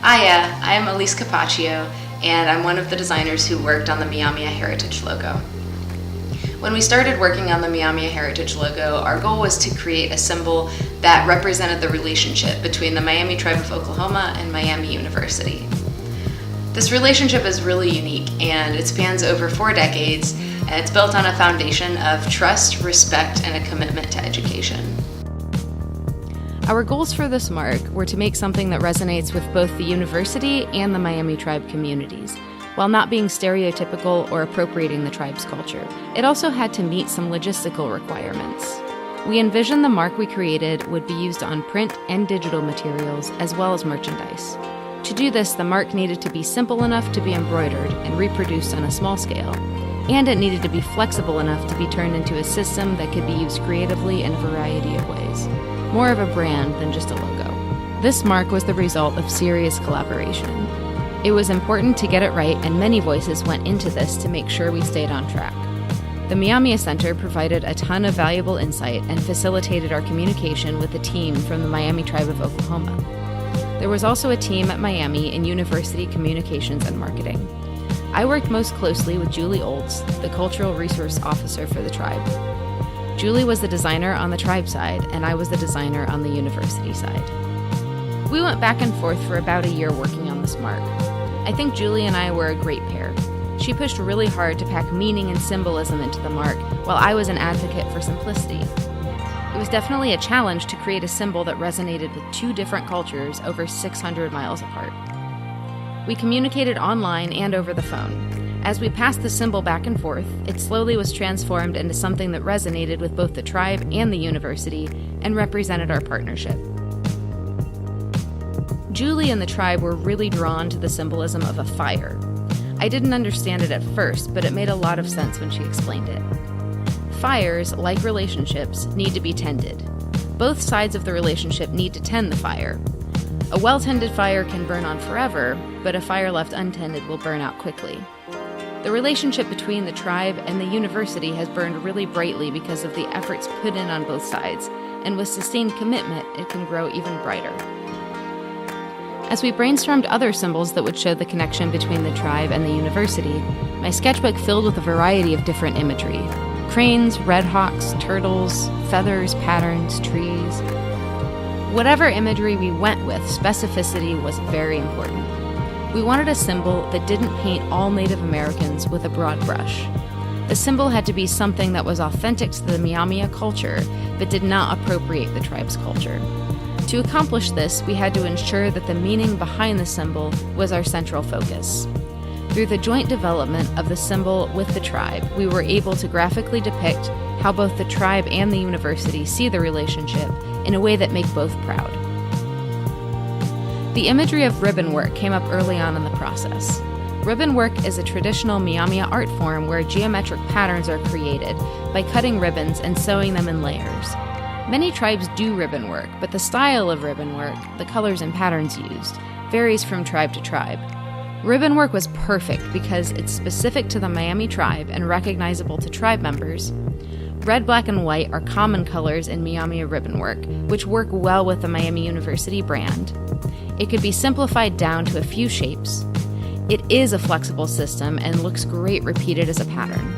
Hiya, I'm Elise Capaccio, and I'm one of the designers who worked on the Myaamia Heritage Logo. When we started working on the Myaamia Heritage Logo, our goal was to create a symbol that represented the relationship between the Miami Tribe of Oklahoma and Miami University. This relationship is really unique, and it spans over 4 decades, and it's built on a foundation of trust, respect, and a commitment to education. Our goals for this mark were to make something that resonates with both the university and the Miami tribe communities, while not being stereotypical or appropriating the tribe's culture. It also had to meet some logistical requirements. We envisioned the mark we created would be used on print and digital materials, as well as merchandise. To do this, the mark needed to be simple enough to be embroidered and reproduced on a small scale, and it needed to be flexible enough to be turned into a system that could be used creatively in a variety of ways. More of a brand than just a logo. This mark was the result of serious collaboration. It was important to get it right, and many voices went into this to make sure we stayed on track. The Myaamia Center provided a ton of valuable insight and facilitated our communication with the team from the Miami Tribe of Oklahoma. There was also a team at Miami in university communications and marketing. I worked most closely with Julie Olds, the cultural resource officer for the tribe. Julie was the designer on the tribe side, and I was the designer on the university side. We went back and forth for about a year working on this mark. I think Julie and I were a great pair. She pushed really hard to pack meaning and symbolism into the mark, while I was an advocate for simplicity. It was definitely a challenge to create a symbol that resonated with 2 different cultures over 600 miles apart. We communicated online and over the phone. As we passed the symbol back and forth, it slowly was transformed into something that resonated with both the tribe and the university and represented our partnership. Julie and the tribe were really drawn to the symbolism of a fire. I didn't understand it at first, but it made a lot of sense when she explained it. Fires, like relationships, need to be tended. Both sides of the relationship need to tend the fire. A well-tended fire can burn on forever, but a fire left untended will burn out quickly. The relationship between the tribe and the university has burned really brightly because of the efforts put in on both sides, and with sustained commitment, it can grow even brighter. As we brainstormed other symbols that would show the connection between the tribe and the university, my sketchbook filled with a variety of different imagery: cranes, red hawks, turtles, feathers, patterns, trees. Whatever imagery we went with, specificity was very important. We wanted a symbol that didn't paint all Native Americans with a broad brush. The symbol had to be something that was authentic to the Myaamia culture, but did not appropriate the tribe's culture. To accomplish this, we had to ensure that the meaning behind the symbol was our central focus. Through the joint development of the symbol with the tribe, we were able to graphically depict how both the tribe and the university see the relationship in a way that make both proud. The imagery of ribbon work came up early on in the process. Ribbon work is a traditional Myaamia art form where geometric patterns are created by cutting ribbons and sewing them in layers. Many tribes do ribbon work, but the style of ribbon work, the colors and patterns used, varies from tribe to tribe. Ribbon work was perfect because it's specific to the Miami tribe and recognizable to tribe members. Red, black, and white are common colors in Myaamia ribbon work, which work well with the Miami University brand. It could be simplified down to a few shapes. It is a flexible system and looks great repeated as a pattern.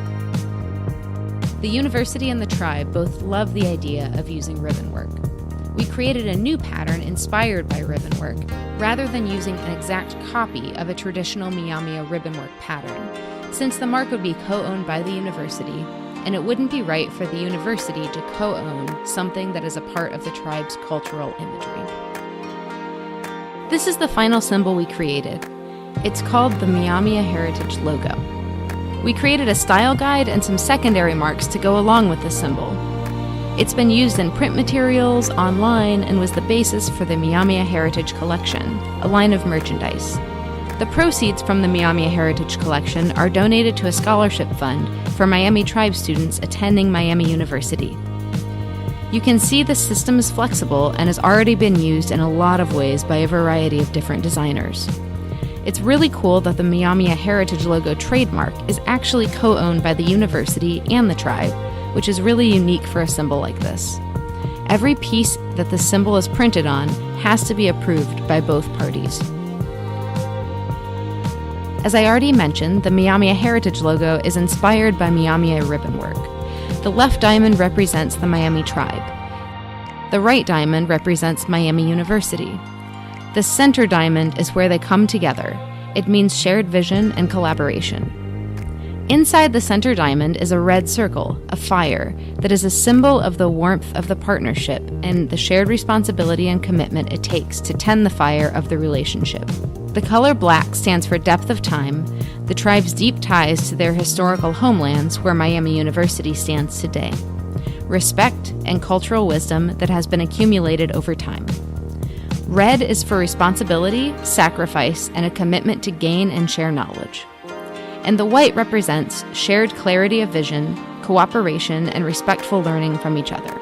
The university and the tribe both love the idea of using ribbon work. We created a new pattern inspired by ribbon work, rather than using an exact copy of a traditional Myaamia ribbon work pattern, since the mark would be co-owned by the university, and it wouldn't be right for the university to co-own something that is a part of the tribe's cultural imagery. This is the final symbol we created. It's called the Myaamia Heritage Logo. We created a style guide and some secondary marks to go along with the symbol. It's been used in print materials, online, and was the basis for the Myaamia Heritage Collection, a line of merchandise. The proceeds from the Myaamia Heritage Collection are donated to a scholarship fund for Miami tribe students attending Miami University. You can see the system is flexible and has already been used in a lot of ways by a variety of different designers. It's really cool that the Myaamia Heritage Logo trademark is actually co-owned by the university and the tribe, which is really unique for a symbol like this. Every piece that the symbol is printed on has to be approved by both parties. As I already mentioned, the Myaamia Heritage Logo is inspired by Myaamia ribbon work. The left diamond represents the Miami tribe. The right diamond represents Miami University. The center diamond is where they come together. It means shared vision and collaboration. Inside the center diamond is a red circle, a fire, that is a symbol of the warmth of the partnership and the shared responsibility and commitment it takes to tend the fire of the relationship. The color black stands for depth of time, the tribe's deep ties to their historical homelands where Miami University stands today, respect and cultural wisdom that has been accumulated over time. Red is for responsibility, sacrifice, and a commitment to gain and share knowledge. And the white represents shared clarity of vision, cooperation, and respectful learning from each other.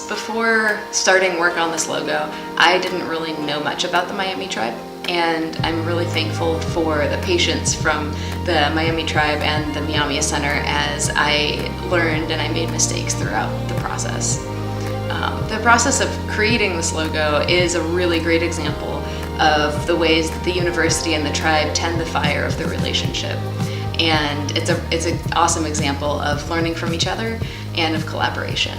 Before starting work on this logo, I didn't really know much about the Miami tribe, and I'm really thankful for the patience from the Miami tribe and the Myaamia Center as I learned and I made mistakes throughout the process. The process of creating this logo is a really great example of the ways that the university and the tribe tend the fire of the relationship. And it's an awesome example of learning from each other and of collaboration.